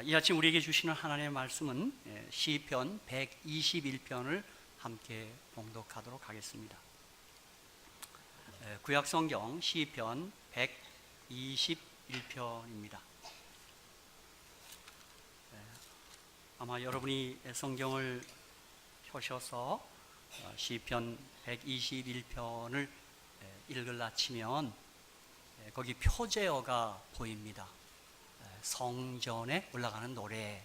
이 아침 우리에게 주시는 하나님의 말씀은 시편 121편을 함께 봉독하도록 하겠습니다. 구약성경 시편 121편입니다. 아마 여러분이 성경을 펴셔서 시편 121편을 읽으려 치면 거기 표제어가 보입니다. 성전에 올라가는 노래,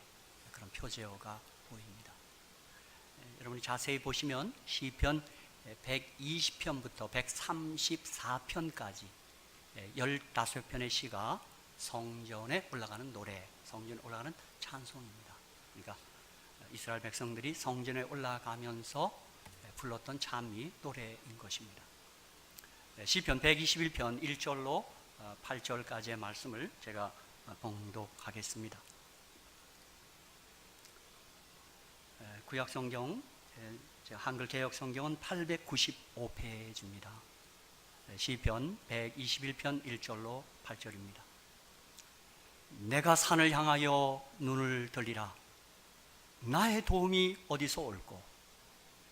그런 표제어가 보입니다. 여러분이 자세히 보시면 시편 120편부터 134편까지 15편의 시가 성전에 올라가는 노래, 성전에 올라가는 찬송입니다. 그러니까 이스라엘 백성들이 성전에 올라가면서 불렀던 찬미 노래인 것입니다. 시편 121편 1절로 8절까지의 말씀을 제가 봉독하겠습니다. 구약성경, 한글 개역성경은 895페이지입니다. 시편 121편 1절로 8절입니다. 내가 산을 향하여 눈을 들리라. 나의 도움이 어디서 올꼬?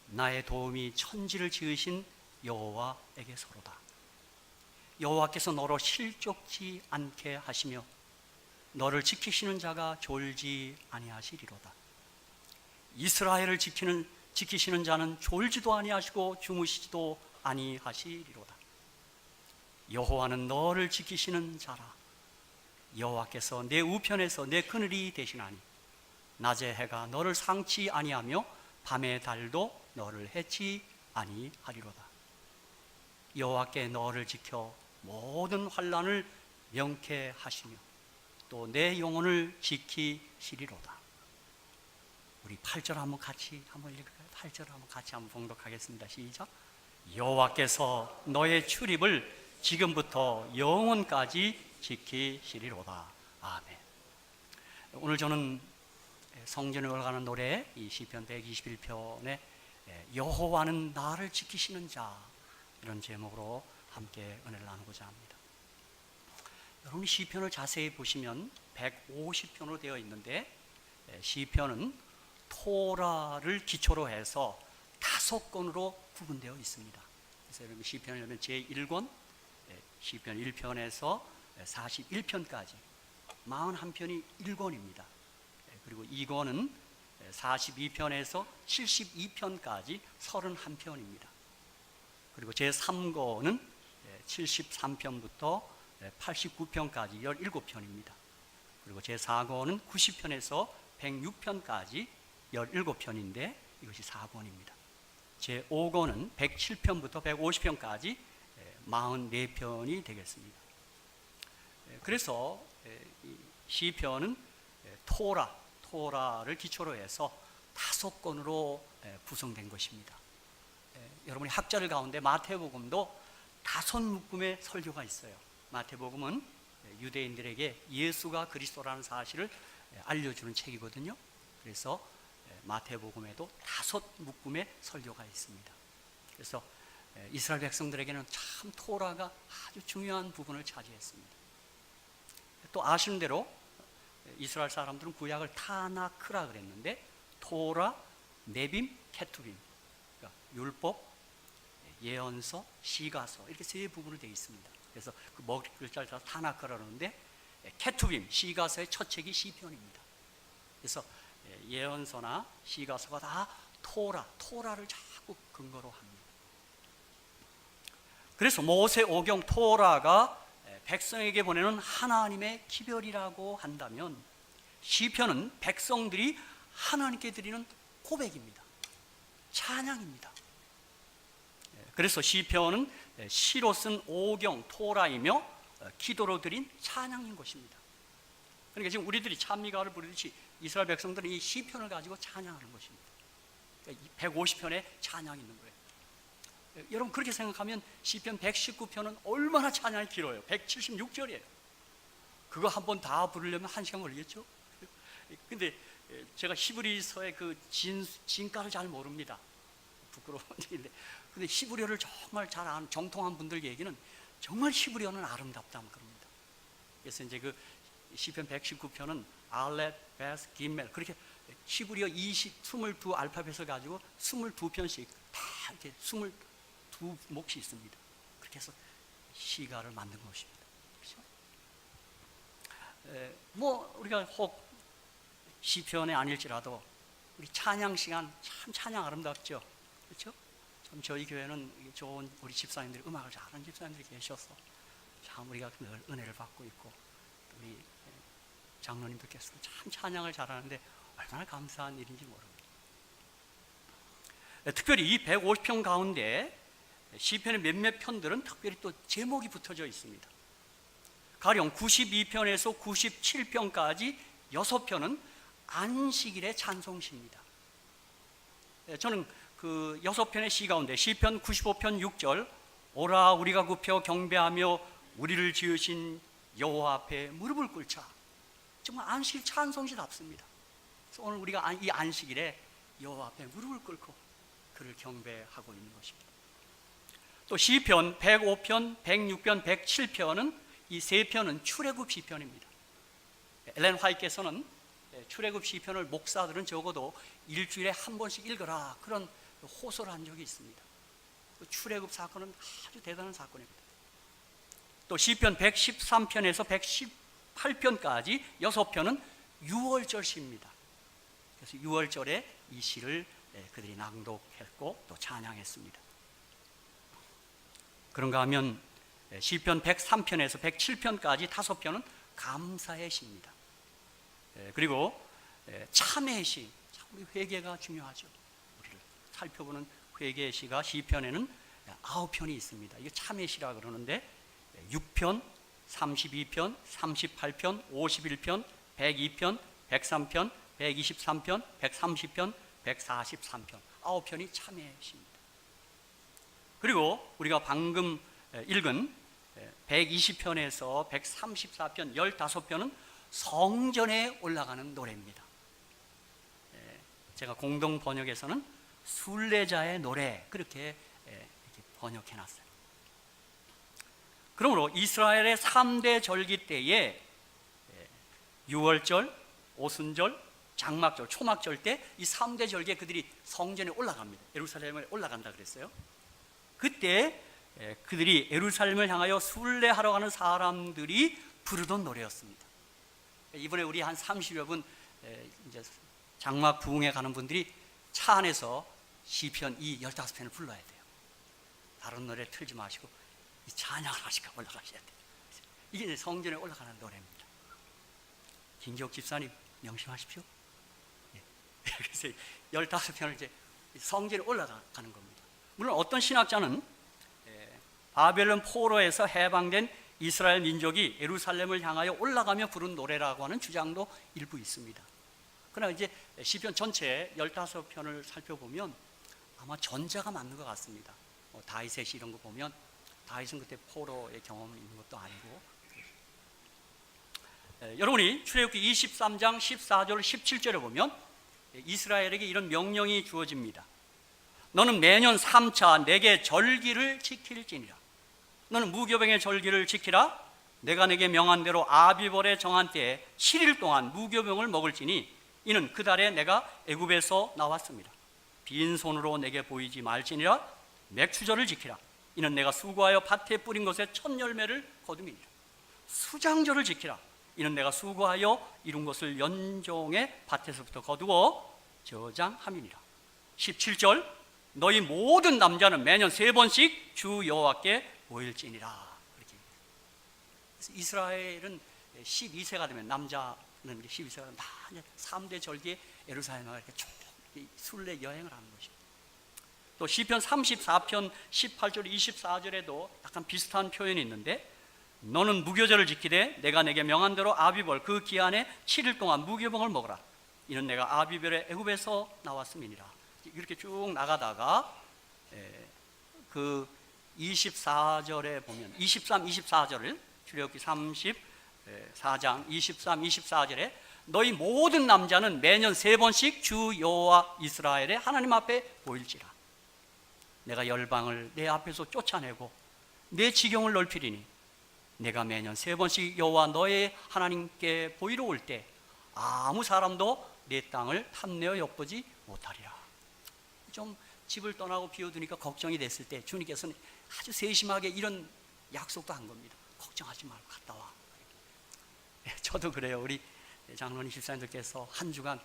나의 도움이 천지를 지으신 여호와에게서로다. 여호와께서 너로 실족지 않게 하시며 너를 지키시는 자가 졸지 아니하시리로다. 이스라엘을 지키시는 자는 졸지도 아니하시고 주무시지도 아니하시리로다. 여호와는 너를 지키시는 자라. 여호와께서 내 우편에서 내 그늘이 되시나니 낮의 해가 너를 상치 아니하며 밤의 달도 너를 해치 아니하리로다. 여호와께 너를 지켜 모든 환난을 명쾌하시며 또 내 영혼을 지키시리로다. 우리 8절 한번 같이 읽을까요? 8절 한번 같이 봉독하겠습니다. 시작. 여호와께서 너의 출입을 지금부터 영원까지 지키시리로다. 아멘. 오늘 저는 성전에 올라가는 노래, 이 시편 121편에 여호와는 나를 지키시는 자, 이런 제목으로 함께 은혜를 나누고자 합니다. 여러분이 시편을 자세히 보시면 150편으로 되어 있는데, 시편은 토라를 기초로 해서 5권으로 구분되어 있습니다. 그래서 여러분 시편을 열면 제1권, 시편 1편에서 41편까지 41편이 1권입니다. 그리고 2권은 42편에서 72편까지 31편입니다. 그리고 제3권은 73편부터 89편까지 17편입니다. 그리고 제4권은 90편에서 106편까지 17편인데 이것이 4권입니다. 제5권은 107편부터 150편까지 44편이 되겠습니다. 그래서 시편은 토라를 기초로 해서 5권으로 구성된 것입니다. 여러분이 학자들 가운데 마태복음도 5묶음의 설교가 있어요. 마태복음은 유대인들에게 예수가 그리스도라는 사실을 알려주는 책이거든요. 그래서 마태복음에도 5묶음의 설교가 있습니다. 그래서 이스라엘 백성들에게는 참 토라가 아주 중요한 부분을 차지했습니다. 또 아시는 대로 이스라엘 사람들은 구약을 타나크라 그랬는데, 토라, 네빔, 케투빔, 그러니까 율법, 예언서, 시가서, 이렇게 세 부분으로 되어 있습니다. 그래서 그 먹을 글자를 따라 타나크라 그러는데, 케투빔, 시가서의 첫 책이 시편입니다. 그래서 예언서나 시가서가 다 토라를 자꾸 근거로 합니다. 그래서 모세 오경 토라가 백성에게 보내는 하나님의 기별이라고 한다면, 시편은 백성들이 하나님께 드리는 고백입니다. 찬양입니다. 그래서 시편은 시로 쓴 오경 토라이며 기도로 드린 찬양인 것입니다. 그러니까 지금 우리들이 찬미가를 부르듯이 이스라엘 백성들은 이 시편을 가지고 찬양하는 것입니다. 150편의 찬양이 있는 거예요. 여러분 그렇게 생각하면 시편 119편은 얼마나 찬양이 길어요. 176절이에요. 그거 한번 다 부르려면 1시간 걸리겠죠. 근데 제가 히브리서의 그 진가를 잘 모릅니다. 부끄러운 일인데, 근데 히브리어를 정말 잘 아는 정통한 분들 얘기는 정말 히브리어는 아름답다 그럽니다. 그래서 이제 그 시편 119편은 알렛, 베스, 김멜, 그렇게 히브리어 22 알파벳을 가지고 22편씩 다 이렇게 22몫이 있습니다. 그렇게 해서 시가를 만든 것입니다. 그렇죠? 뭐 우리가 혹 시편이 아닐지라도 우리 찬양 시간 참 찬양 아름답죠. 그렇죠? 참 저희 교회는 좋은 우리 집사님들이 음악을 잘하는 집사님들이 계셔서 참 우리가 늘 은혜를 받고 있고, 우리 장로님들께서도 참 찬양을 잘하는데 얼마나 감사한 일인지 모릅니다. 특별히 이 150편 가운데 시편의 몇몇 편들은 특별히 또 제목이 붙어져 있습니다. 가령 92편에서 97편까지 6편은 안식일의 찬송시입니다. 저는 그 6편의 시 가운데 시편 95편 6절, 오라 우리가 굽혀 경배하며 우리를 지으신 여호와 앞에 무릎을 꿇자, 정말 안식일 찬송시답습니다. 그래서 오늘 우리가 이 안식일에 여호와 앞에 무릎을 꿇고 그를 경배하고 있는 것입니다. 또 시편 105편, 106편, 107편은 이 세 편은 출애굽 시편입니다. 엘렌 화이트께서는 출애굽 시편을 목사들은 적어도 일주일에 한 번씩 읽어라, 그런 호소를 한 적이 있습니다. 출애굽 사건은 아주 대단한 사건입니다. 또 시편 113편에서 118편까지 6편은 유월절 시입니다. 그래서 유월절에 이 시를 그들이 낭독했고 또 찬양했습니다. 그런가 하면 시편 103편에서 107편까지 5편은 감사의 시입니다. 그리고 참회의 시, 참 회개가 중요하죠. 우리를 살펴보는 회개의 시가 시편에는 9편이 있습니다. 이게 참회의 시라 그러는데 6편, 32편, 38편, 51편, 102편, 103편, 123편, 130편, 143편, 9편이 참회의 시입니다. 그리고 우리가 방금 읽은 120편에서 134편, 15편은 성전에 올라가는 노래입니다. 제가 공동 번역에서는 순례자의 노래, 그렇게 번역해 놨어요. 그러므로 이스라엘의 3대 절기 때에 유월절, 오순절, 장막절, 초막절 때 이 3대 절기에 그들이 성전에 올라갑니다. 예루살렘에 올라간다 그랬어요. 그때 그들이 예루살렘을 향하여 순례하러 가는 사람들이 부르던 노래였습니다. 이번에 우리 한 30여 분 이제 장막 부흥회 가는 분들이 차 안에서 시편 이 15편을 불러야 돼요. 다른 노래 틀지 마시고 이 찬양을 하시고 올라가셔야 돼요. 이게 이제 성전에 올라가는 노래입니다. 김기옥 집사님 명심하십시오. 그래서 15편을 이제 성전에 올라가는 겁니다. 물론 어떤 신학자는 바벨론 포로에서 해방된 이스라엘 민족이 예루살렘을 향하여 올라가며 부른 노래라고 하는 주장도 일부 있습니다. 그러나 이제 시편 전체 15편을 살펴보면 아마 전자가 맞는 것 같습니다. 다윗의 시 이런 거 보면 다윗은 그때 포로의 경험이 있는 것도 아니고. 여러분이 출애굽기 23장 14절 17절에 보면 이스라엘에게 이런 명령이 주어집니다. 너는 매년 3차 내게 절기를 지킬지니라. 너는 무교병의 절기를 지키라. 내가 내게 명한 대로 아비벌의 정한 때에 7일 동안 무교병을 먹을지니 이는 그 달에 내가 애굽에서 나왔습니다. 빈손으로 내게 보이지 말지니라. 맥추절을 지키라. 이는 내가 수고하여 밭에 뿌린 것에 첫 열매를 거둠이니라. 수장절을 지키라. 이는 내가 수고하여 이룬 것을 연종의 밭에서부터 거두어 저장함이니라. 17절 너희 모든 남자는 매년 3번씩 주 여호와께 보일지니라. 그렇게. 그래서 이스라엘은 12세가 되면 남자는 12세가 되면 다 3대 절기에 예루살렘에 이렇게 쭉 순례 여행을 하는 것입니다. 또 시편 34편 18절 24절에도 약간 비슷한 표현이 있는데 너는 무교절을 지키되 내가 내게 명한 대로 아비벌 그 기한에 7일 동안 무교병을 먹으라. 이는 내가 아비벌의 애굽에서 나왔음이니라. 이렇게 쭉 나가다가 그 24절에 보면 23, 24절을 출애굽기 34장 23, 24절에 너희 모든 남자는 매년 3번씩 주 여호와 이스라엘의 하나님 앞에 보일지라. 내가 열방을 내 앞에서 쫓아내고 내 지경을 넓히리니 내가 매년 3번씩 여호와 너의 하나님께 보이러 올 때 아무 사람도 내 땅을 탐내어 엿보지 못하리라. 좀 집을 떠나고 비워두니까 걱정이 됐을 때 주님께서는 아주 세심하게 이런 약속도 한 겁니다. 걱정하지 말고 갔다 와. 저도 그래요. 우리 장로님 집사님들께서 한 주간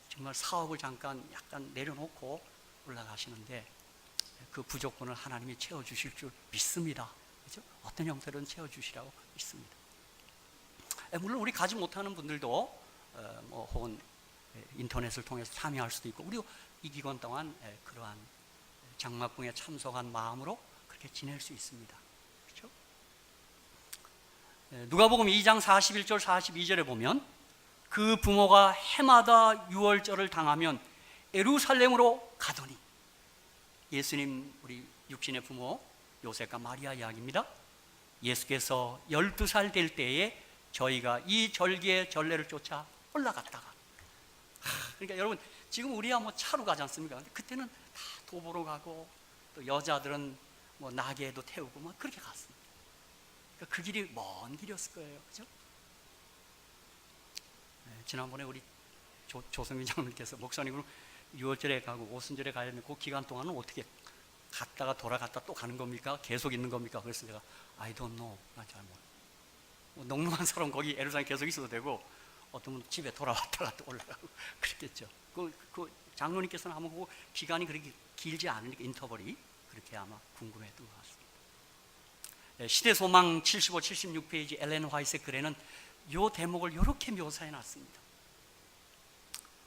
정말 사업을 잠깐 약간 내려놓고 올라가시는데 그 부족분을 하나님이 채워주실 줄 믿습니다. 그렇죠? 어떤 형태로든 채워주시라고 믿습니다. 물론 우리 가지 못하는 분들도 혹은 인터넷을 통해서 참여할 수도 있고, 우리 이 기간 동안 그러한 장막궁에 참석한 마음으로 그렇게 지낼 수 있습니다. 그렇죠? 누가복음 2장 41절 42절에 보면 그 부모가 해마다 유월절을 당하면 예루살렘으로 가더니, 예수님 우리 육신의 부모 요셉과 마리아 이야기입니다. 예수께서 12살 될 때에 저희가 이 절기의 전례를 쫓아 올라갔다가, 그러니까 여러분 지금 우리야 뭐 차로 가지 않습니까? 근데 그때는 다 도보로 가고 또 여자들은 뭐 나귀에도 태우고 막 그렇게 갔습니다. 그러니까 그 길이 먼 길이었을 거예요, 그죠? 지난번에 우리 조성민 장로님께서 목사님으로 6월절에 가고 오순절에 가야 되는 그 기간 동안은 어떻게 갔다가 돌아갔다 또 가는 겁니까? 계속 있는 겁니까? 그래서 내가 I don't know, 난 잘 몰라. 뭐 넉넉한 사람 거기 예루살렘 계속 있어도 되고, 어떤 분은 집에 돌아왔다가 또 올라가고 그랬겠죠. 그 장로님께서는 아마 그 기간이 그렇게 길지 않으니까 인터벌이 그렇게 아마 궁금했던 것 같습니다. 시대소망 75, 76페이지 엘렌 화이트의 글에는 이 대목을 이렇게 묘사해 놨습니다.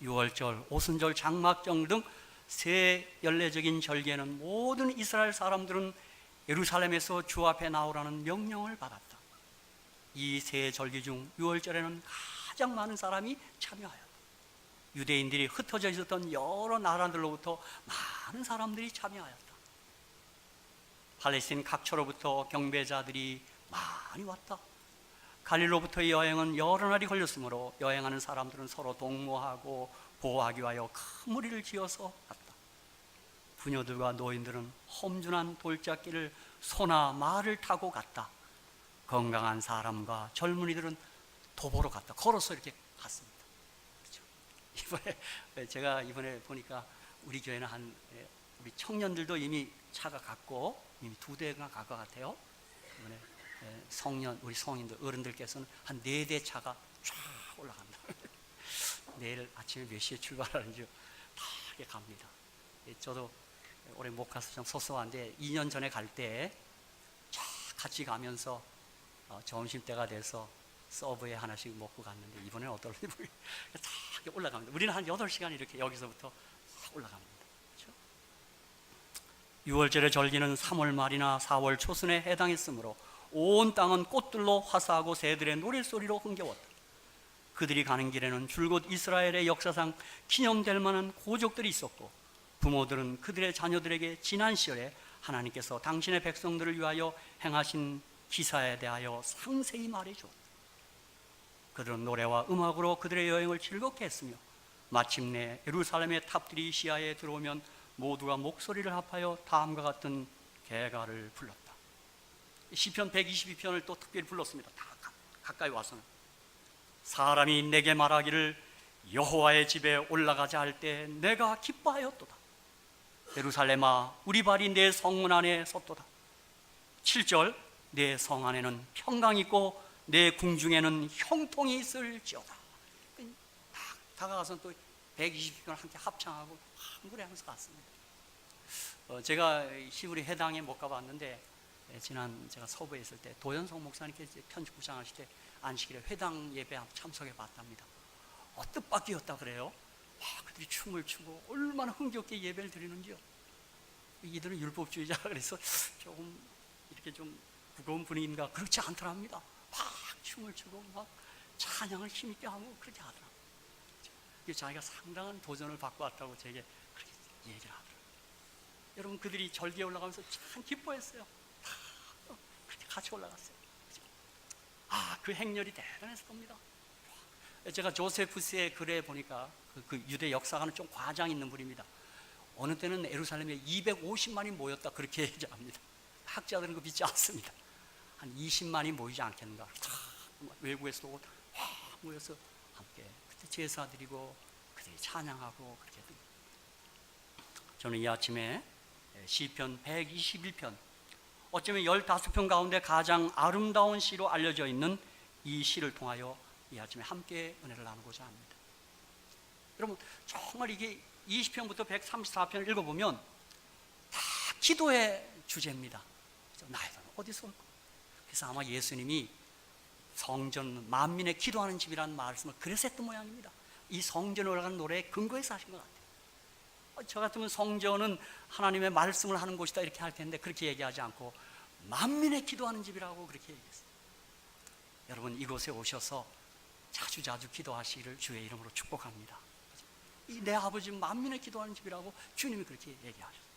6월절, 오순절, 장막절 등 세 연례적인 절기에는 모든 이스라엘 사람들은 예루살렘에서 주 앞에 나오라는 명령을 받았다. 이 세 절기 중 6월절에는 가장 많은 사람이 참여하였다. 유대인들이 흩어져 있었던 여러 나라들로부터 많은 사람들이 참여하였다. 팔레스틴 각처로부터 경배자들이 많이 왔다. 갈릴로부터의 여행은 여러 날이 걸렸으므로 여행하는 사람들은 서로 동무하고 보호하기 위하여 큰 무리를 지어서 갔다. 부녀들과 노인들은 험준한 돌짝길을 소나 말을 타고 갔다. 건강한 사람과 젊은이들은 도보로 갔다. 걸어서 이렇게 갔습니다. 그렇죠? 제가 이번에 보니까 우리 교회는 우리 청년들도 이미 차가 갔고 이미 2대가 갈 것 같아요. 이번에 우리 성인들, 어른들께서는 한 4대 차가 쫙 올라간다. 내일 아침에 몇 시에 출발하는지 다 이렇게 갑니다. 저도 올해 못 가서 좀 섭섭한데 2년 전에 갈 때 같이 가면서 점심때가 돼서 서브에 하나씩 먹고 갔는데, 이번에는 어떨지 모르겠어요. 다 올라갑니다. 우리는 한 8시간 이렇게 여기서부터 올라갑니다. 그렇죠? 6월절의 절기는 3월 말이나 4월 초순에 해당했으므로 온 땅은 꽃들로 화사하고 새들의 노랫소리로 흥겨웠다. 그들이 가는 길에는 줄곧 이스라엘의 역사상 기념될 만한 고족들이 있었고, 부모들은 그들의 자녀들에게 지난 시절에 하나님께서 당신의 백성들을 위하여 행하신 기사에 대하여 상세히 말해주었다. 그들은 노래와 음악으로 그들의 여행을 즐겁게 했으며, 마침내 예루살렘의 탑들이 시야에 들어오면 모두가 목소리를 합하여 다음과 같은 개가를 불렀다. 시편 122편을 또 특별히 불렀습니다. 다 가까이 와서는 사람이 내게 말하기를 여호와의 집에 올라가자 할 때 내가 기뻐하였도다. 예루살렘아, 우리 발이 내 성문 안에 섰도다. 7절, 내 성 안에는 평강이 있고 내 궁중에는 형통이 있을지어다. 딱 다가가서 또 120편을 함께 합창하고 함부레하면서 갔습니다. 제가 시부리 회당에 못 가봤는데, 지난 제가 서부에 있을 때 도연성 목사님께서 편집부장하실 때 안식일에 회당 예배 참석해 봤답니다. 뜻밖이었다 그래요. 그들이 춤을 추고 얼마나 흥겹게 예배를 드리는지요. 이들은 율법주의자 그래서 조금 이렇게 좀 무거운 분위기인가, 그렇지 않더랍니다. 막 춤을 추고 막 찬양을 힘있게 하고 그렇게 하더라고요. 자기가 상당한 도전을 받고 왔다고 제게 그렇게 얘기를 하더라고요. 여러분, 그들이 절기에 올라가면서 참 기뻐했어요. 그렇게 같이 올라갔어요. 그 행렬이 대단했을 겁니다. 제가 조세푸스의 글에 보니까 그 유대 역사가는 좀 과장 있는 분입니다. 어느 때는 예루살렘에 250만이 모였다 그렇게 얘기합니다. 학자들은 그 믿지 않습니다. 한 20만이 모이지 않겠는가. 외국에서도 모여서 함께 제사 드리고 그들이 찬양하고 그렇게 됩니다. 저는 이 아침에 시편 121편, 어쩌면 15편 가운데 가장 아름다운 시로 알려져 있는 이 시를 통하여 이 아침에 함께 은혜를 나누고자 합니다. 여러분, 정말 이게 20편부터 134편을 읽어보면 다 기도의 주제입니다. 나의 돈 어디서 올까? 그래서 아마 예수님이 성전 만민의 기도하는 집이라는 말씀을 그래서 했던 모양입니다. 이 성전에 올라가는 노래에 근거해서 하신 것 같아요. 저 같으면 성전은 하나님의 말씀을 하는 곳이다 이렇게 할 텐데 그렇게 얘기하지 않고 만민의 기도하는 집이라고 그렇게 얘기했어요. 여러분, 이곳에 오셔서 자주자주 기도하시기를 주의 이름으로 축복합니다. 내 아버지 만민의 기도하는 집이라고 주님이 그렇게 얘기하셨어요.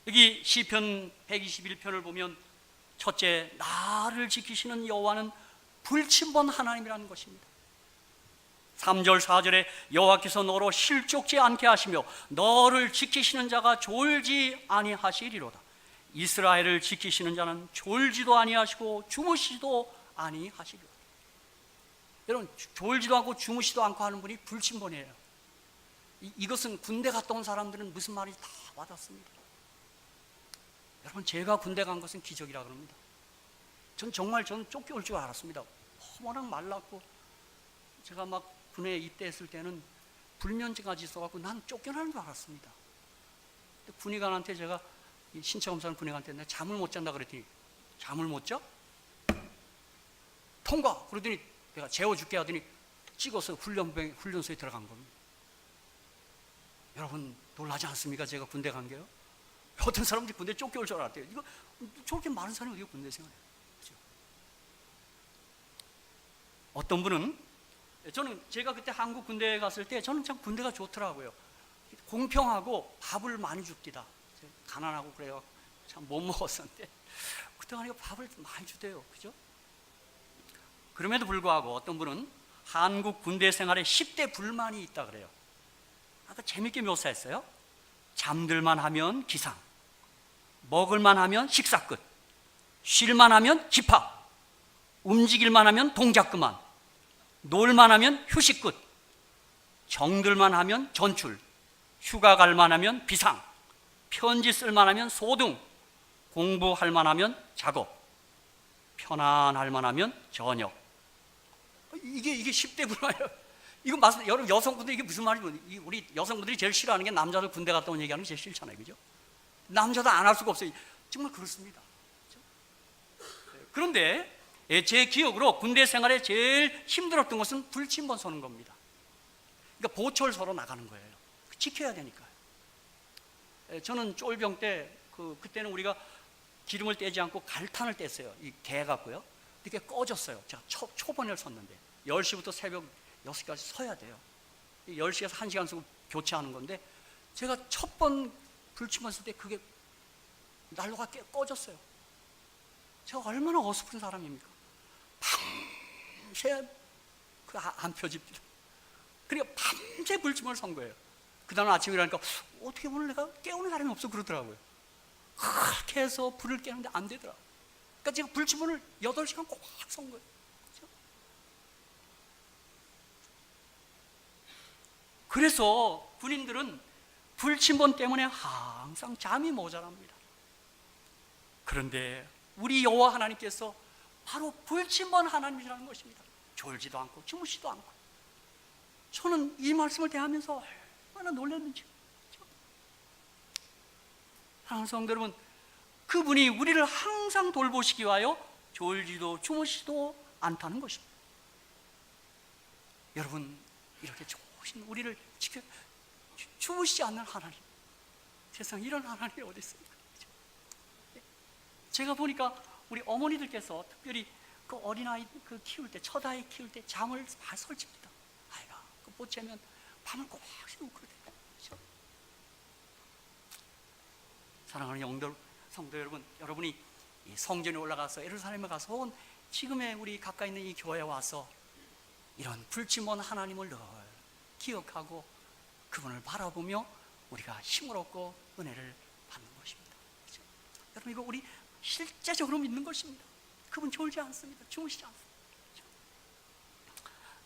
여기 시편 121편을 보면 첫째, 나를 지키시는 여호와는 불침번 하나님이라는 것입니다. 3절 4절에 여호와께서 너로 실족지 않게 하시며 너를 지키시는 자가 졸지 아니하시리로다. 이스라엘을 지키시는 자는 졸지도 아니하시고 주무시도 아니하시리로다. 여러분, 졸지도 않고 주무시도 않고 하는 분이 불침번이에요. 이것은 군대 갔다 온 사람들은 무슨 말인지 다 와닿습니다. 여러분, 제가 군대 간 것은 기적이라 그럽니다. 저는 쫓겨올 줄 알았습니다. 워낙 말랐고, 제가 막 군에 입대했을 때는 불면증까지 있어갖고 난 쫓겨나는 줄 알았습니다. 근데 군의관한테 제가 신체 검사는 군의관한테 내가 잠을 못 잔다 그랬더니 잠을 못 자? 통과! 그러더니 내가 재워줄게 하더니 찍어서 훈련소에 들어간 겁니다. 여러분, 놀라지 않습니까? 제가 군대 간 게요? 어떤 사람들이 군대 쫓겨올 줄 알았대요. 이거 저렇게 많은 사람이 어디 군대 생활해요? 그렇죠? 어떤 분은, 저는 제가 그때 한국 군대에 갔을 때 저는 참 군대가 좋더라고요. 공평하고 밥을 많이 줍디다. 가난하고 그래요. 참 못 먹었었는데 그때 가니까 밥을 많이 주대요. 그죠? 그럼에도 불구하고 어떤 분은 한국 군대 생활에 10대 불만이 있다 그래요. 아까 재밌게 묘사했어요. 잠들만 하면 기상, 먹을만 하면 식사 끝, 쉴만 하면 집합, 움직일만 하면 동작 그만, 놀만 하면 휴식 끝, 정들만 하면 전출, 휴가 갈만 하면 비상, 편지 쓸만 하면 소등, 공부할만 하면 작업, 편안할만 하면 저녁. 이게 10대 불만이에요. 이거 맞습니다. 여러분, 여성분들 이게 무슨 말이에요? 우리 여성분들이 제일 싫어하는 게 남자들 군대 갔다 온 얘기하는 게 제일 싫잖아요. 그죠? 남자도 안 할 수가 없어요. 정말 그렇습니다. 그렇죠? 그런데 제 기억으로 군대 생활에 제일 힘들었던 것은 불침번 서는 겁니다. 그러니까 보철 서로 나가는 거예요. 지켜야 되니까요. 저는 쫄병 때 그때는 우리가 기름을 떼지 않고 갈탄을 뗐어요. 이 개 갖고요. 이렇게 꺼졌어요. 제가 초번을 섰는데 10시부터 새벽 6시까지 서야 돼요. 10시에서 1시간 쓰고 교체하는 건데 제가 첫 번 불침번 쓸 때 그게 난로가 꺼졌어요. 제가 얼마나 어설픈 사람입니까? 밤새 안 펴집니다. 그러니까 밤새 불침을 선 거예요. 그 다음 아침에 일어나니까 어떻게 오늘 내가 깨우는 사람이 없어 그러더라고요. 그렇게 해서 불을 깨는데 안 되더라고요. 그러니까 제가 불침번을 8시간 꽉 선 거예요. 그렇죠? 그래서 군인들은 불침번 때문에 항상 잠이 모자랍니다. 그런데 우리 여호와 하나님께서 바로 불침번 하나님이라는 것입니다. 졸지도 않고 주무시도 않고. 저는 이 말씀을 대하면서 얼마나 놀랐는지. 사랑하는 성도 여러분, 그분이 우리를 항상 돌보시기 위하여 졸지도 주무시도 않다는 것입니다. 여러분, 이렇게 좋으신 우리를 지켜 주무시지 않는 하나님, 세상에 이런 하나님이 어디 있습니까? 제가 보니까 우리 어머니들께서 특별히 그 어린아이 키울 때, 첫 아이 키울 때 잠을 잘 설칩니다. 아이가 못 자면 밤을 꼬박 새고 그러대요. 그렇죠? 사랑하는 성도 여러분, 여러분이 이 성전에 올라가서 예루살렘에 가서 혹은 지금의 우리 가까이 있는 이 교회에 와서 이런 불침번 하나님을 늘 기억하고 그분을 바라보며 우리가 힘을 얻고 은혜를 받는 것입니다. 그렇죠? 여러분, 이거 우리 실제적으로 믿는 것입니다. 그분 졸지 않습니다. 주무시지 않습니다.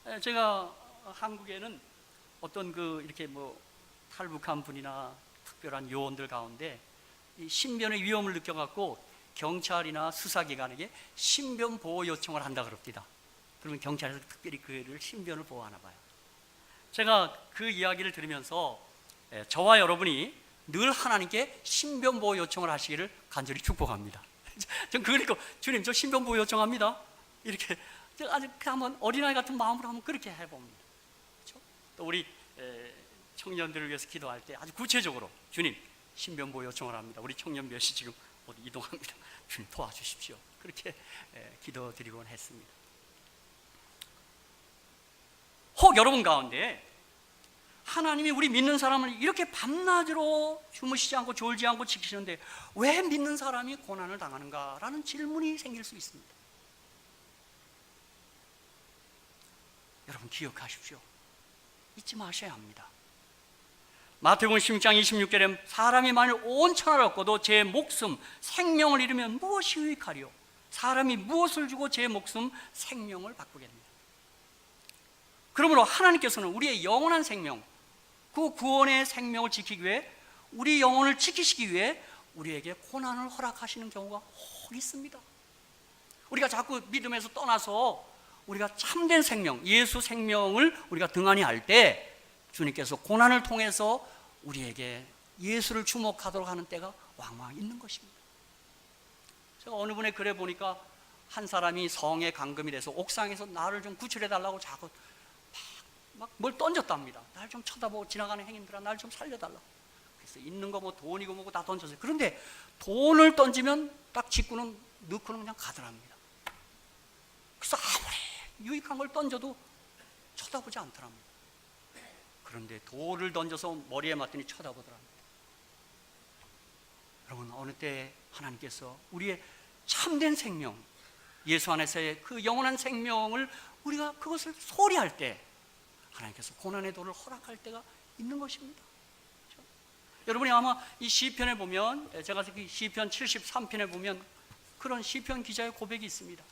그렇죠? 제가 한국에는 어떤 이렇게 탈북한 분이나 특별한 요원들 가운데 이 신변의 위험을 느껴갖고 경찰이나 수사기관에게 신변 보호 요청을 한다 그럽니다. 그러면 경찰에서 특별히 그를 신변을 보호하나 봐요. 제가 그 이야기를 들으면서 저와 여러분이 늘 하나님께 신변 보호 요청을 하시기를 간절히 축복합니다. 전 그걸 읽고 주님 저 신변 보호 요청합니다. 이렇게 아주 한번 어린아이 같은 마음으로 한번 그렇게 해봅니다. 그렇죠? 또 우리 청년들을 위해서 기도할 때 아주 구체적으로 주님 신변 보호 요청을 합니다. 우리 청년 몇이 지금 어디 이동합니다. 주님 도와주십시오. 그렇게 기도드리곤 했습니다. 혹 여러분 가운데 하나님이 우리 믿는 사람을 이렇게 밤낮으로 주무시지 않고 졸지 않고 지키시는데 왜 믿는 사람이 고난을 당하는가라는 질문이 생길 수 있습니다. 여러분 기억하십시오. 잊지 마셔야 합니다. 마태복음 16장 26절에 사람이 만일 온 천하를 얻고도 제 목숨 생명을 잃으면 무엇이 유익하리요? 사람이 무엇을 주고 제 목숨 생명을 바꾸겠느냐? 그러므로 하나님께서는 우리의 영원한 생명, 그 구원의 생명을 지키기 위해 우리 영혼을 지키시기 위해 우리에게 고난을 허락하시는 경우가 혹 있습니다. 우리가 자꾸 믿음에서 떠나서 우리가 참된 생명, 예수 생명을 우리가 등한히 할 때 주님께서 고난을 통해서 우리에게 예수를 주목하도록 하는 때가 왕왕 있는 것입니다. 제가 어느 분의 글에 보니까 한 사람이 성에 감금이 돼서 옥상에서 나를 좀 구출해달라고 자꾸 막 뭘 던졌답니다. 날 좀 쳐다보고 지나가는 행인들아 날 좀 살려달라고. 그래서 있는 거 돈이고 뭐고 다 던졌어요. 그런데 돈을 던지면 딱 직구는 넣고는 그냥 가더랍니다. 그래서 아무리 유익한 걸 던져도 쳐다보지 않더랍니다. 그런데 돌을 던져서 머리에 맞더니 쳐다보더랍니다. 여러분 어느 때 하나님께서 우리의 참된 생명, 예수 안에서의 그 영원한 생명을 우리가 그것을 소리할 때 하나님께서 고난의 도를 허락할 때가 있는 것입니다. 그렇죠? 여러분이 아마 이 시편에 보면 제가 시편 73편에 보면 그런 시편 기자의 고백이 있습니다.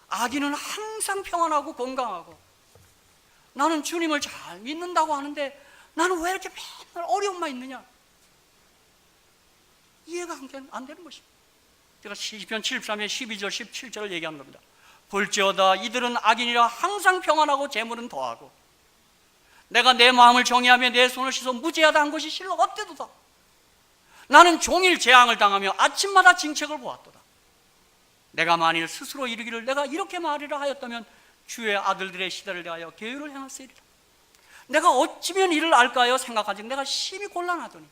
악인은 항상 평안하고 건강하고 나는 주님을 잘 믿는다고 하는데 나는 왜 이렇게 맨날 어려움만 있느냐? 이해가 안 되는 것입니다. 제가 시편 73편 12절 17절을 얘기하는 겁니다. 볼지어다 이들은 악인이라 항상 평안하고 재물은 더하고 내가 내 마음을 정의하며 내 손을 씻어 무죄하다 한 것이 실로 어때도다. 나는 종일 재앙을 당하며 아침마다 징책을 보았도다. 내가 만일 스스로 이르기를 내가 이렇게 말이라 하였다면 주의 아들들의 시대를 대하여 계율을 행하시리라. 내가 어찌면 이를 알까 하여 생각하지 내가 심히 곤란하더니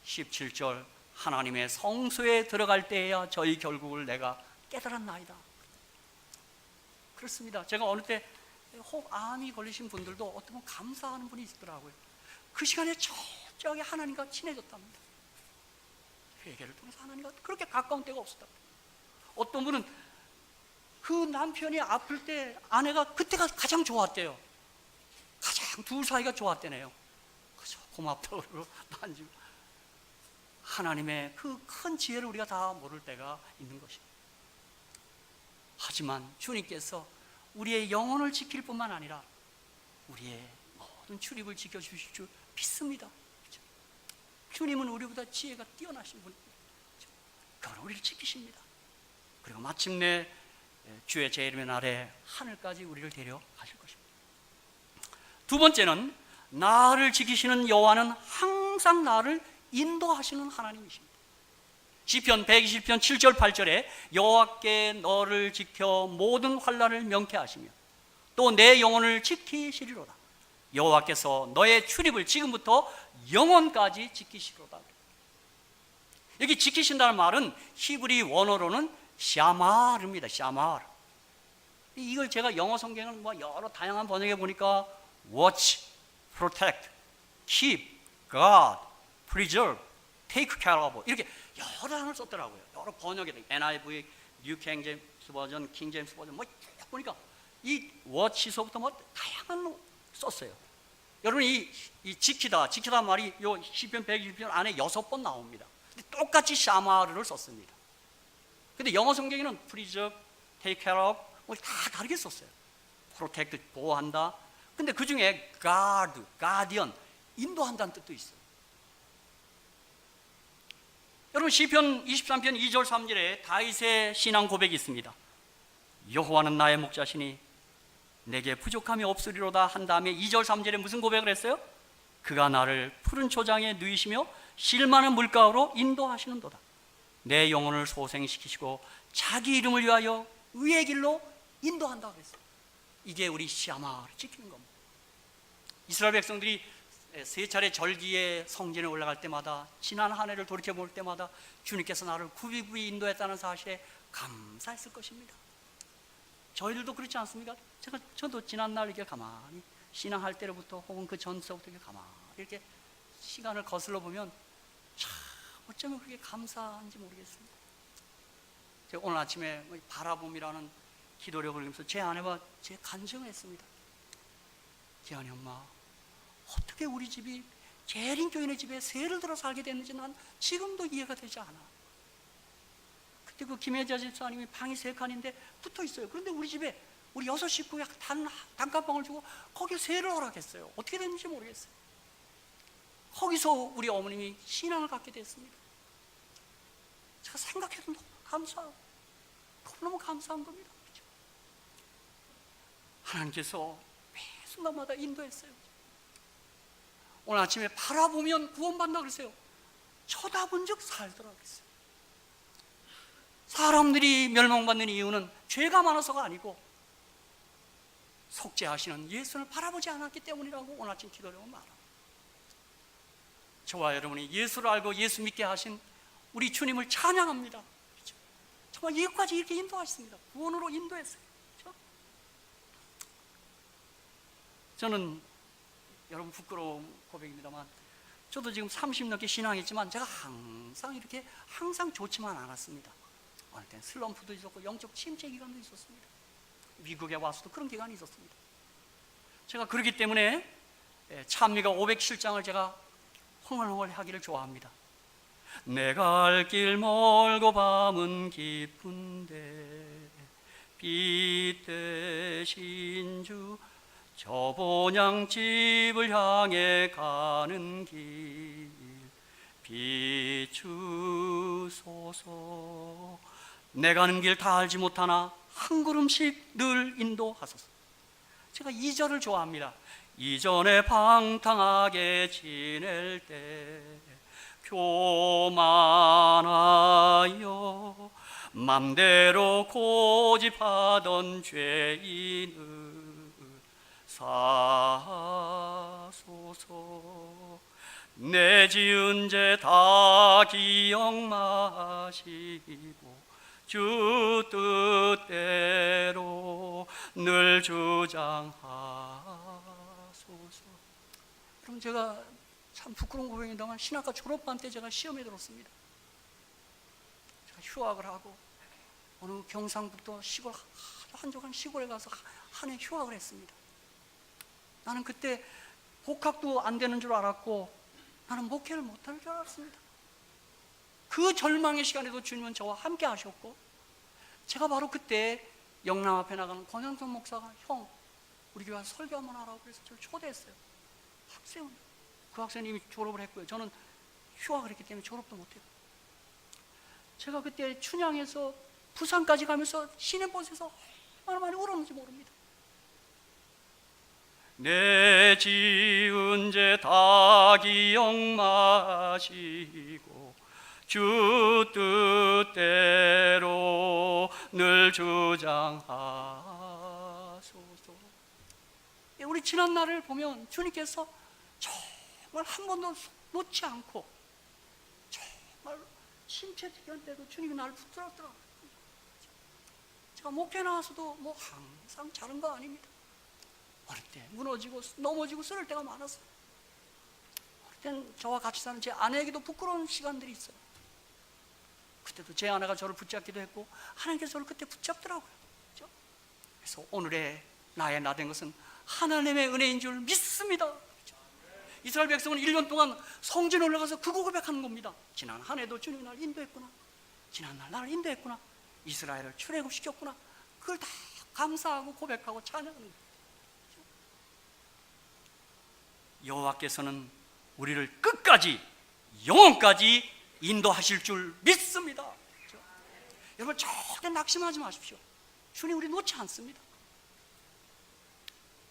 17절 하나님의 성소에 들어갈 때에야 저희 결국을 내가 깨달았나이다. 그렇습니다. 제가 어느 때 혹 암이 걸리신 분들도 어떤 분 감사하는 분이 있더라고요. 그 시간에 철저하게 하나님과 친해졌답니다. 회개를 통해서 하나님과 그렇게 가까운 때가 없었답니다. 어떤 분은 그 남편이 아플 때 아내가 그때가 가장 좋았대요. 가장 둘 사이가 좋았대네요. 그죠? 고맙다고 그러고 만지고. 하나님의 그 큰 지혜를 우리가 다 모를 때가 있는 것입니다. 하지만 주님께서 우리의 영혼을 지킬 뿐만 아니라 우리의 모든 출입을 지켜주실 줄 믿습니다. 그렇죠? 주님은 우리보다 지혜가 뛰어나신 분입니다. 그렇죠? 그건 우리를 지키십니다. 그리고 마침내 주의 제 이름의 날에 하늘까지 우리를 데려가실 것입니다. 두 번째는 나를 지키시는 여호와는 항상 나를 인도하시는 하나님이십니다. 시편 120편 7절 8절에 여호와께 너를 지켜 모든 환난을 명쾌하시며 또 내 영혼을 지키시리로다. 여호와께서 너의 출입을 지금부터 영원까지 지키시리로다. 여기 지키신다는 말은 히브리 원어로는 샤마르입니다. 샤마르. 이걸 제가 영어 성경을 여러 다양한 번역해 보니까 watch, protect, keep, guard, preserve, take care of 이렇게 여러 단어를 썼더라고요. 여러 번역에 NIV, New King James 버전, King James 버전 쭉 보니까 이 watch서부터 다양한 썼어요. 여러분 이 지키다 말이 요 시편 120편 안에 6번 나옵니다. 근데 똑같이 샤마르를 썼습니다. 근데 영어 성경에는 preserve, take care of 다 다르게 썼어요. 프로텍트, 보호한다. 근데 그 중에 가드, 가디언, 인도한다는 뜻도 있어요. 여러분, 시편 23편 2절 3절에 다윗의 신앙 고백이 있습니다. 여호와는 나의 목자시니 내게 부족함이 없으리로다 한 다음에 2절 3절에 무슨 고백을 했어요? 그가 나를 푸른 초장에 누이시며 실만한 물가로 인도하시는도다. 내 영혼을 소생시키시고 자기 이름을 위하여 의의 길로 인도한다고 그랬어요. 이게 우리 시아마를 지키는 겁니다. 이스라엘 백성들이 세 차례 절기에 성전에 올라갈 때마다, 지난 한 해를 돌이켜볼 때마다 주님께서 나를 굽이굽이 인도했다는 사실에 감사했을 것입니다. 저희들도 그렇지 않습니까? 저도 지난날 이렇게 가만히 신앙할 때로부터 혹은 그 전서부터 이렇게 가만히 이렇게 시간을 거슬러 보면 참 어쩌면 그렇게 감사한지 모르겠습니다. 제가 오늘 아침에 바라봄이라는 기도력을 올리면서 제 아내와 제 간증을 했습니다. 기한이 엄마, 어떻게 우리 집이 재림교인의 집에 새를 들어 살게 됐는지 난 지금도 이해가 되지 않아. 그때 그 김혜자 집사님이 방이 3칸인데 붙어 있어요. 그런데 우리 집에 우리 6 식구에 단칸방을 주고 거기에 새를 허락했어요. 어떻게 됐는지 모르겠어요. 거기서 우리 어머님이 신앙을 갖게 됐습니다. 제가 생각해도 너무 감사하고 너무 감사한 겁니다. 그렇죠? 하나님께서 매 순간마다 인도했어요. 오늘 아침에 바라보면 구원받는다 그랬어요. 쳐다본 적 살더라 그랬어요. 사람들이 멸망받는 이유는 죄가 많아서가 아니고 속죄하시는 예수를 바라보지 않았기 때문이라고 오늘 아침 기도력은 말합니다. 저와 여러분이 예수를 알고 예수 믿게 하신 우리 주님을 찬양합니다. 그렇죠? 정말 이것까지 이렇게 인도하셨습니다. 구원으로 인도했어요. 그렇죠? 저는 여러분 부끄러운 고백입니다만 저도 지금 30 넘게 신앙했지만 제가 항상 좋지만 않았습니다. 어느 때는 슬럼프도 있었고 영적 침체 기간도 있었습니다. 미국에 와서도 그런 기간이 있었습니다. 제가 그렇기 때문에 찬미가 507장을 제가 흥얼흥얼 하기를 좋아합니다. 내가 갈 길 멀고 밤은 깊은데 빛 대신 주 저 본향집을 향해 가는 길 비추소서. 내 가는 길 다 알지 못하나 한 걸음씩 늘 인도하소서. 제가 2절을 좋아합니다. 이전에 방탕하게 지낼 때 교만하여 맘대로 고집하던 죄인을 사소서. 내 지은 죄 다 기억 마시고 주 뜻대로 늘 주장하소서. 그럼 제가 참 부끄러운 고백입니다만 신학과 졸업반 때 제가 시험에 들었습니다. 제가 휴학을 하고 어느 경상북도 시골 한적한 시골에 가서 한 해 휴학을 했습니다. 나는 그때 복학도 안 되는 줄 알았고 나는 목회를 못할 줄 알았습니다. 그 절망의 시간에도 주님은 저와 함께 하셨고 제가 바로 그때 영남 앞에 나가는 권현선 목사가 형 우리 교회 와서 설교 한번 하라고 그래서 저를 초대했어요. 학생은 그 학생님이 졸업을 했고요. 저는 휴학을 했기 때문에 졸업도 못했고 제가 그때 춘향에서 부산까지 가면서 시내버스에서 얼마나 많이 울었는지 모릅니다. 내 지은 죄 다 기억 마시고 주 뜻대로 늘 주장하소서. 우리 지난 날을 보면 주님께서 정말 한 번도 놓지 않고 정말 침체 기간 때도 주님이 나를 붙들었더라고요. 제가 목회 나와서도 뭐 항상 잘한 거 아닙니다. 어릴 때 무너지고 넘어지고 쓰러질 때가 많았어요. 어릴 땐 저와 같이 사는 제 아내에게도 부끄러운 시간들이 있어요. 그때도 제 아내가 저를 붙잡기도 했고 하나님께서 저를 그때 붙잡더라고요. 그렇죠? 그래서 오늘의 나의 나 된 것은 하나님의 은혜인 줄 믿습니다. 그렇죠? 이스라엘 백성은 1년 동안 성전에 올라가서 그 고백하는 겁니다. 지난 한 해도 주님이 나를 인도했구나. 지난날 나를 인도했구나. 이스라엘을 출애굽시켰구나. 그걸 다 감사하고 고백하고 찬양하는 거예요. 여호와께서는 우리를 끝까지 영원까지 인도하실 줄 믿습니다. 그렇죠? 여러분 절대 낙심하지 마십시오. 주님 우리 놓지 않습니다.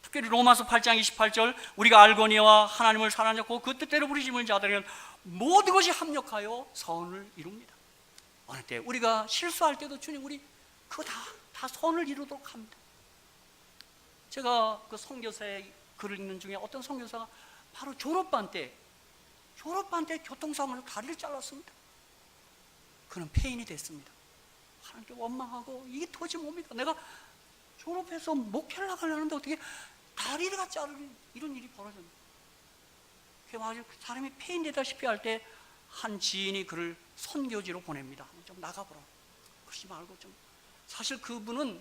특별히 로마서 8장 28절 우리가 알거니와 하나님을 사랑하고 그 뜻대로 부르심을 자들은 모든 것이 합력하여 선을 이룹니다. 어느 때 우리가 실수할 때도 주님 우리 그거 다 선을 이루도록 합니다. 제가 그 선교사의 글을 읽는 중에 어떤 선교사가 바로 졸업반 때 교통사고로 다리를 잘랐습니다. 그는 폐인이 됐습니다. 하나님께 원망하고 이게 도저히 뭡니까? 내가 졸업해서 목회를 나가려는데 어떻게 다리가 자르는 이런 일이 벌어졌나? 사람이 폐인되다시피 할 때 한 지인이 그를 선교지로 보냅니다. 좀 나가보라. 그러지 말고 좀. 사실 그분은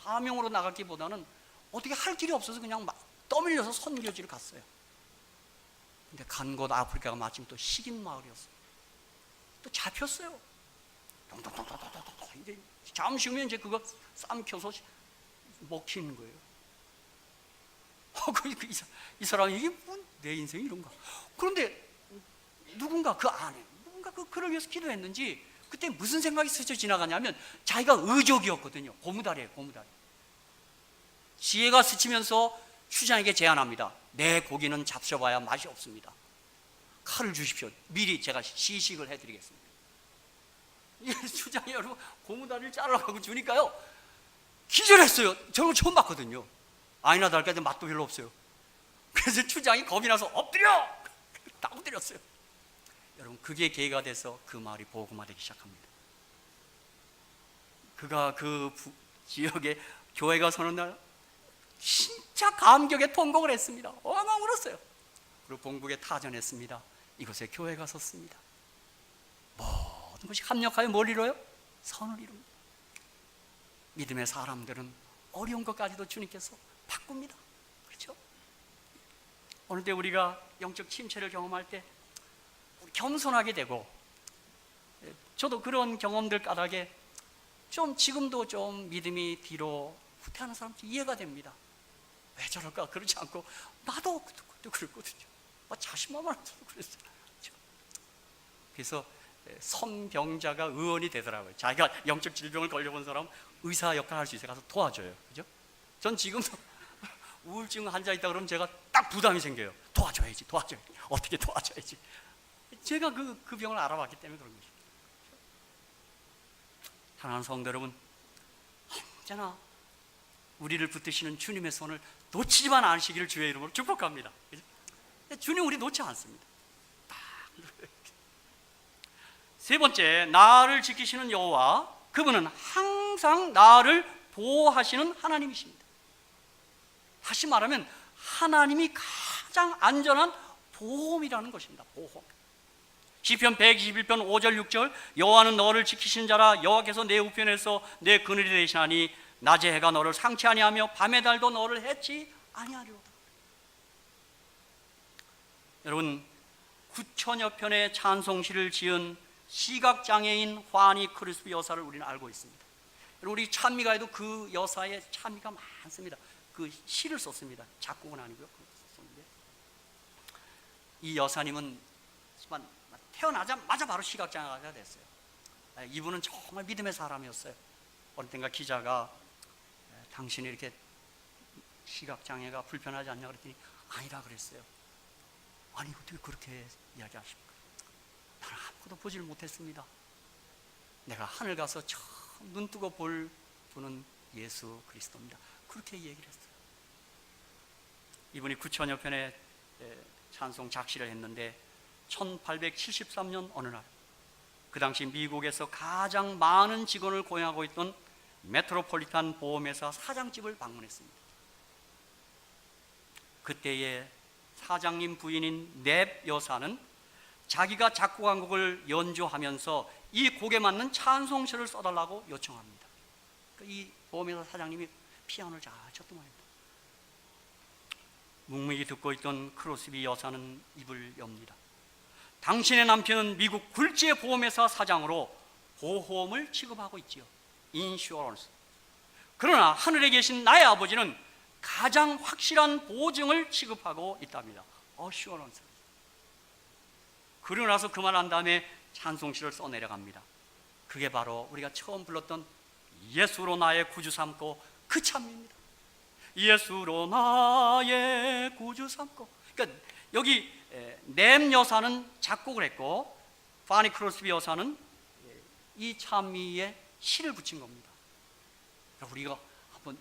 사명으로 나가기보다는 어떻게 할 길이 없어서 그냥 막 떠밀려서 선교지를 갔어요. 근데 간 곳 아프리카가 마침 또 식인 마을이었어요. 또 잡혔어요. 이제 잠시 후면 이제 그거 삼켜서 먹히는 거예요. 이 사람이 이게 내 인생이 이런가? 그런데 누군가 그 안에 누군가 그를 위해서 기도했는지 그때 무슨 생각이 스쳐 지나가냐면 자기가 의족이었거든요. 고무다리예요, 고무다리. 지혜가 스치면서 추장에게 제안합니다. 내 고기는 잡숴봐야 맛이 없습니다. 칼을 주십시오. 미리 제가 시식을 해드리겠습니다. 이 추장이 여러분 고무다리를 자르라고 주니까요 기절했어요. 저는 처음 봤거든요. 아니나 다를까 맛도 별로 없어요. 그래서 추장이 겁이 나서 엎드려! 딱 엎드렸어요. 여러분 그게 계기가 돼서 그 마을이 복음화되기 시작합니다. 그가 그 지역에 교회가 서는 날 진짜 감격의 통곡을 했습니다. 엉엉 울었어요. 그리고 본국에 타전했습니다. 이곳에 교회가 섰습니다. 모든 것이 합력하여 뭘 이뤄요? 선을 이룹니다. 믿음의 사람들은 어려운 것까지도 주님께서 바꿉니다. 그렇죠? 어느 때 우리가 영적 침체를 경험할 때 겸손하게 되고, 저도 그런 경험들 까닭에 좀 지금도 좀 믿음이 뒤로 후퇴하는 사람도 이해가 됩니다. 왜 저럴까? 그렇지 않고 나도 그때도 그랬거든요. 자신만만해도 그랬어요. 그렇죠? 그래서 선병자가 의원이 되더라고요. 자기가 영적 질병을 걸려본 사람 의사 역할을 할 수 있어요. 가서 도와줘요. 그죠? 전 지금도 우울증 환자 있다 그러면 제가 딱 부담이 생겨요. 도와줘야지. 어떻게 도와줘야지. 제가 그 병을 알아봤기 때문에 그런 거죠. 사랑하는 성도 여러분, 언제나 우리를 붙드시는 주님의 손을 놓치지만 않으시기를 주의 이름으로 축복합니다. 그죠? 주님 우리 놓지 않습니다. 세 번째, 나를 지키시는 여호와, 그분은 항상 나를 보호하시는 하나님이십니다. 다시 말하면 하나님이 가장 안전한 보험이라는 것입니다. 보험. 시편 121편 5절 6절 여호와는 너를 지키신 자라. 여호와께서 내 우편에서 내 그늘이 되시나니 낮에 해가 너를 상치 아니하며 밤의 달도 너를 해치 아니하리로다. 여러분 9천여 편의 찬송시를 지은 시각장애인 화니 크리스피 여사를 우리는 알고 있습니다. 여러분 우리 찬미가에도 그 여사의 찬미가 많습니다. 그 시를 썼습니다. 작곡은 아니고요. 썼는데 이 여사님은 태어나자마자 바로 시각장애가 됐어요. 이분은 정말 믿음의 사람이었어요. 어느 때인가 기자가 당신이 이렇게 시각장애가 불편하지 않냐 그랬더니 아니라 그랬어요. 아니 어떻게 그렇게 이야기하십니까? 나는 아무것도 보지를 못했습니다. 내가 하늘 가서 처음 눈 뜨고 볼 분은 예수 그리스도입니다. 그렇게 얘기를 했어요. 이분이 9천여 편의 찬송 작시를 했는데 1873년 어느 날 그 당시 미국에서 가장 많은 직원을 고용하고 있던 메트로폴리탄 보험회사 사장집을 방문했습니다. 그때의 사장님 부인인 넵 여사는 자기가 작곡한 곡을 연주하면서 이 곡에 맞는 찬송시를 써달라고 요청합니다. 이 보험회사 사장님이 피아노를 잘 쳤던 모양입니다. 묵묵히 듣고 있던 크로스비 여사는 입을 엽니다. 당신의 남편은 미국 굴지의 보험회사 사장으로 보험을 취급하고 있지요. 인슈어런스. 그러나 하늘에 계신 나의 아버지는 가장 확실한 보증을 취급하고 있답니다. 어슈어런스. 그러고 나서 그 말 한 다음에 찬송시를 써내려갑니다. 그게 바로 우리가 처음 불렀던 예수로 나의 구주 삼고 그 참입니다. 예수로 나의 구주 삼고. 그러니까 여기 넴 여사는 작곡을 했고 파니 크로스비 여사는 이 찬미에 시를 붙인 겁니다. 우리가 한번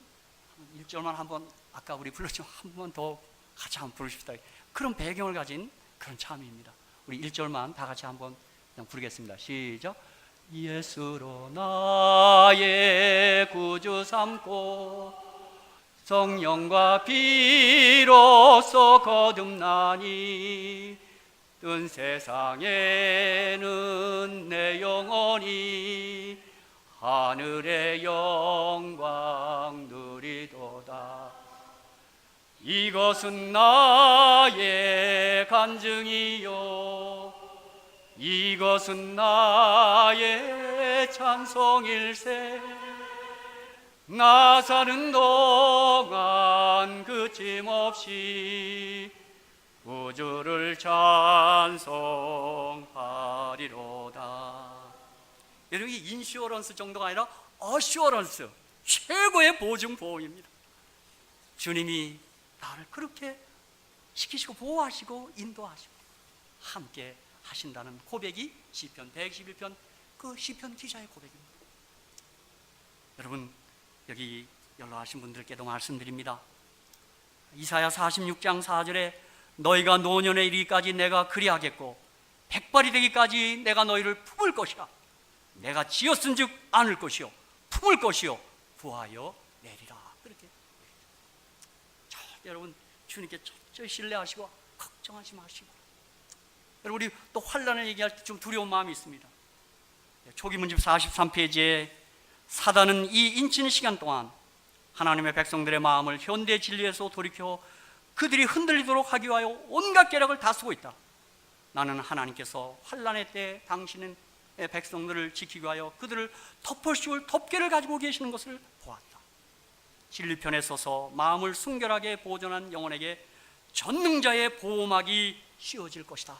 1절만 한번 아까 우리 불렀지만 한 번 더 같이 한번 부르십시다. 그런 배경을 가진 그런 찬미입니다. 우리 1절만 다 같이 한번 그냥 부르겠습니다. 시작. 예수로 나의 구주 삼고 성령과 피로써 거듭나니 뜬 세상에는 내 영혼이 하늘의 영광 누리도다. 이것은 나의 간증이요 이것은 나의 찬송일세. 나 사는 동안 그침없이 구주를 찬송하리로다. 여러분, 이 인슈어런스 정도가 아니라 어슈어런스, 최고의 보증 보험입니다. 주님이 나를 그렇게 시키시고 보호하시고 인도하시고 함께 하신다는 고백이 시편 111편 그 시편 기자의 고백입니다. 여러분, 여기 연락하신 분들께도 말씀드립니다. 이사야 46장 4절에 너희가 노년에 이르기까지 내가 그리하겠고 백발이 되기까지 내가 너희를 품을 것이라. 내가 지었은즉 안을 것이요 품을 것이요 구하여 내리라. 그렇게. 자, 여러분, 주님께 철저히 신뢰하시고 걱정하지 마시고. 여러분, 우리 또 환난을 얘기할 때 좀 두려운 마음이 있습니다. 초기 문집 43페이지에 사단은 이 인치는 시간 동안 하나님의 백성들의 마음을 현대 진리에서 돌이켜 그들이 흔들리도록 하기 위하여 온갖 계략을 다 쓰고 있다. 나는 하나님께서 환난의 때 당신의 백성들을 지키기 위하여 그들을 덮어씌울 덮개를 가지고 계시는 것을 보았다. 진리편에 서서 마음을 순결하게 보존한 영혼에게 전능자의 보호막이 씌워질 것이다.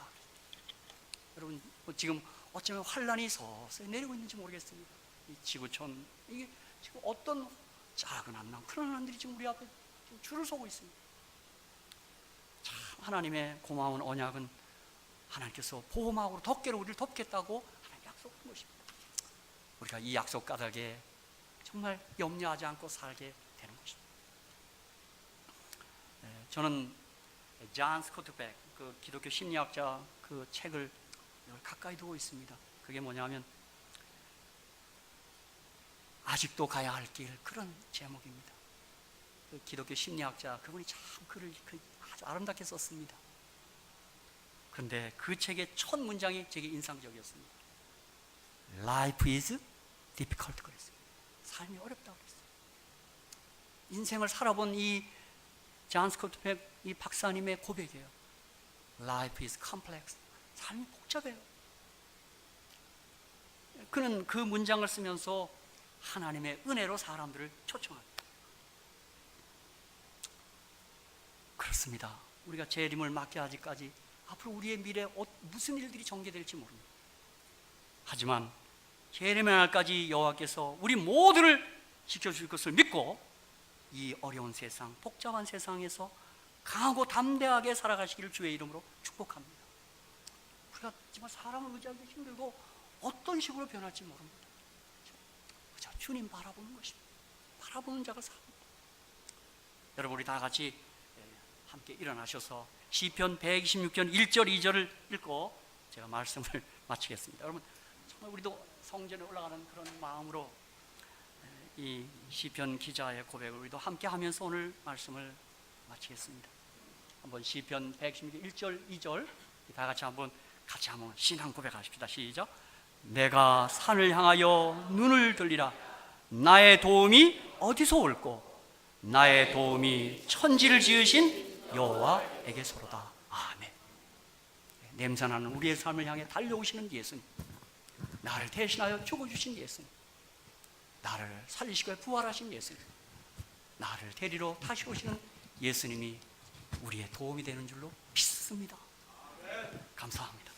여러분, 지금 어쩌면 환난이 서서히 내리고 있는지 모르겠습니다. 이 지구촌, 이게 지금 어떤 작은 한난, 큰 한난들이 지금 우리 앞에 줄을 서고 있습니다. 참 하나님의 고마운 언약은 하나님께서 보호막으로 덮개로 우리를 덮겠다고 하나님 약속한 것입니다. 우리가 이 약속 까닭에 정말 염려하지 않고 살게 되는 것입니다. 저는 존 스코트 백, 그 기독교 심리학자 그 책을 가까이 두고 있습니다. 그게 뭐냐면 아직도 가야 할 길, 그런 제목입니다. 그 기독교 심리학자 그분이 참 글을 아주 아름답게 썼습니다. 그런데 그 책의 첫 문장이 되게 인상적이었습니다. Life is difficult 그랬어요. 삶이 어렵다고 그랬어요. 인생을 살아본 이 존 스코트 백 이 박사님의 고백이에요. Life is complex. 삶이 복잡해요. 그는 그 문장을 쓰면서 하나님의 은혜로 사람들을 초청합니다. 그렇습니다. 우리가 재림을 맞게 하기까지 앞으로 우리의 미래에 무슨 일들이 전개될지 모릅니다. 하지만 재림의 날까지 여호와께서 우리 모두를 지켜줄 것을 믿고 이 어려운 세상, 복잡한 세상에서 강하고 담대하게 살아가시기를 주의 이름으로 축복합니다. 우리가 정말 사람을 의지하기 힘들고 어떤 식으로 변할지 모릅니다. 그저 주님 바라보는 것입니다. 바라보는 자가 삽니다. 여러분, 우리 다 같이 함께 일어나셔서 시편 126편 1절 2절을 읽고 제가 말씀을 마치겠습니다. 여러분, 정말 우리도 성전에 올라가는 그런 마음으로 이 시편 기자의 고백을 우리도 함께 하면서 오늘 말씀을 마치겠습니다. 한번 시편 126편 1절 2절 다 같이 한번 신앙 고백하십시다. 시작. 내가 산을 향하여 눈을 들리라. 나의 도움이 어디서 올꼬? 나의 도움이 천지를 지으신 여호와에게서로다. 아멘. 냄새나는 우리의 삶을 향해 달려오시는 예수님, 나를 대신하여 죽어주신 예수님, 나를 살리시고 부활하신 예수님, 나를 데리러 다시 오시는 예수님이 우리의 도움이 되는 줄로 믿습니다. 믿습니다. 감사합니다.